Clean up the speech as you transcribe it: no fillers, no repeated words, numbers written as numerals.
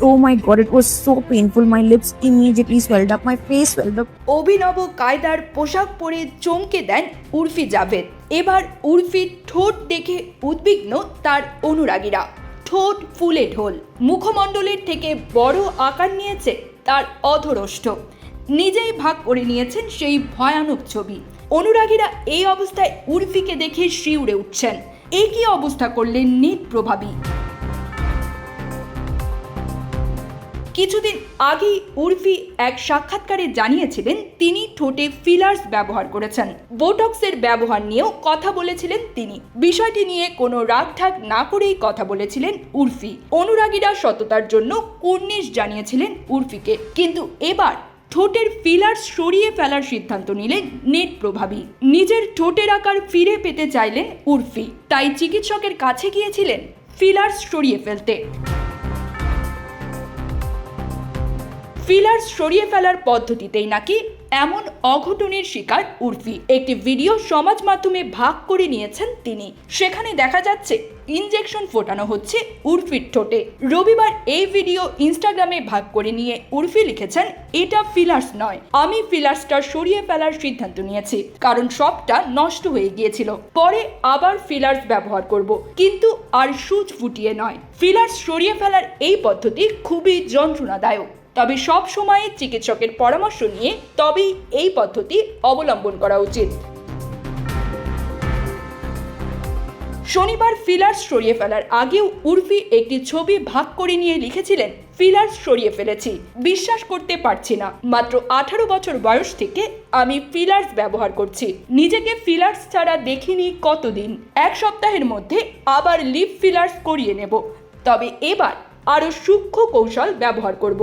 Oh my god, it was so painful. My lips immediately swelled up, my face swelled up. অভিনব কায়দার পোশাক পরে চমকে দেন উর্ফি জাভেদ। এবার উর্ফির ঠোঁট দেখে উদ্বিগ্ন তার অনুরাগীরা। ঠোঁট ফুলে ঢোল, মুখমণ্ডলের থেকে বড় আকার নিয়েছে তার অধরষ্ঠ। নিজেই ভাগ করে নিয়েছেন সেই ভয়ানক ছবি। অনুরাগীরা এই অবস্থায় উর্ফিকে দেখে শিউরে উঠছেন। এ কী অবস্থা করলেন নেট প্রভাবী। কিছুদিন আগেই উর্ফি এক সাক্ষাৎকারে জানিয়েছিলেন তিনি ঠোঁটে ফিলার্স ব্যবহার করেছেন। বোটক্সের ব্যবহার নিয়েও কথা বলেছিলেন তিনি। বিষয়টি নিয়ে কোনো রাগঢাক না করেই কথা বলেছিলেন উর্ফি। অনুরাগীরা সততার জন্য কুর্নিশ জানিয়েছিলেন উর্ফিকে। কিন্তু এবার ঠোঁটের ফিলার্স সরিয়ে ফেলার সিদ্ধান্ত নিলেন নেট প্রভাবী। নিজের ঠোঁটের আকার ফিরে পেতে চাইলেন উর্ফি, তাই চিকিৎসকের কাছে গিয়েছিলেন ফিলার্স সরিয়ে ফেলতে। ফিলার্স সরিয়ে ফেলার পদ্ধতিতেই নাকি এমন অঘটনের শিকার উর্ফি। একটি ভিডিও সমাজ মাধ্যমে ভাগ করে নিয়েছেন তিনি। সেখানে দেখা যাচ্ছে ইনজেকশন ফোটানো হচ্ছে উর্ফির ঠোঁটে। রবিবার এই ভিডিও ইনস্টাগ্রামে ভাগ করে নিয়ে উর্ফি লিখেছেন, এটা ফিলার্স নয়, আমি ফিলার্সটা সরিয়ে ফেলার সিদ্ধান্ত নিয়েছি, কারণ সবটা নষ্ট হয়ে গিয়েছিল। পরে আবার ফিলার্স ব্যবহার করব, কিন্তু আর সুচ ফুটিয়ে নয়। ফিলার্স সরিয়ে ফেলার এই পদ্ধতি খুবই যন্ত্রণাদায়ক, তবে সব সময় চিকিৎসকের পরামর্শ নিয়ে তবেই এই পদ্ধতি অবলম্বন করা উচিত। শনিবার ফিলার্স সরিয়ে ফেলার আগেও উর্ফি একটি ছবি ভাগ করে নিয়ে লিখেছিলেন, ফিলার্স সরিয়ে ফেলেছি, বিশ্বাস করতে পারছি না। মাত্র 18 বছর বয়স থেকে আমি ফিলার্স ব্যবহার করছি। নিজেকে ফিলার্স ছাড়া দেখিনি কতদিন। এক সপ্তাহের মধ্যে আবার লিপ ফিলার্স করিয়ে নেব, তবে এবার আরও সূক্ষ্ম কৌশল ব্যবহার করব।